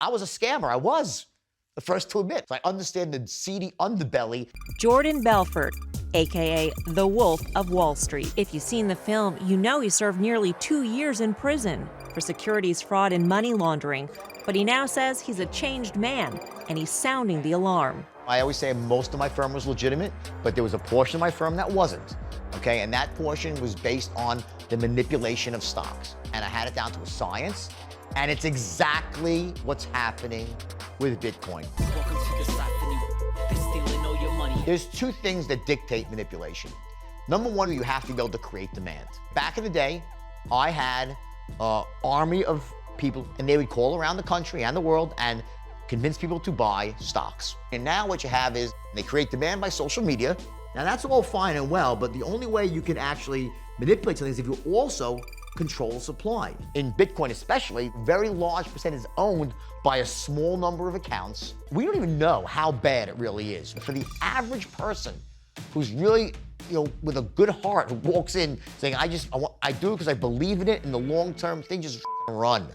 I was a scammer. I was the first to admit. So I understand the seedy underbelly. Jordan Belfort, aka the Wolf of Wall Street. If you've seen the film, you know he served nearly 2 years in prison for securities fraud and money laundering. But he now says he's a changed man, and he's sounding the alarm. I always say most of my firm was legitimate, but there was a portion of my firm that wasn't, okay? And that portion was based on the manipulation of stocks. And I had it down to a science, and it's exactly what's happening with Bitcoin. Welcome to the siphoning. They're stealing all your money. There's two things that dictate manipulation. Number one, you have to be able to create demand. Back in the day, I had an army of people, and they would call around the country and the world and convince people to buy stocks. And now what you have is they create demand by social media. Now that's all fine and well, but the only way you can actually manipulate something is if you also control supply. In Bitcoin especially, very large percentage is owned by a small number of accounts. We don't even know how bad it really is. For the average person who's really, with a good heart, who walks in saying, I do it because I believe in it, in the long-term thing, just run.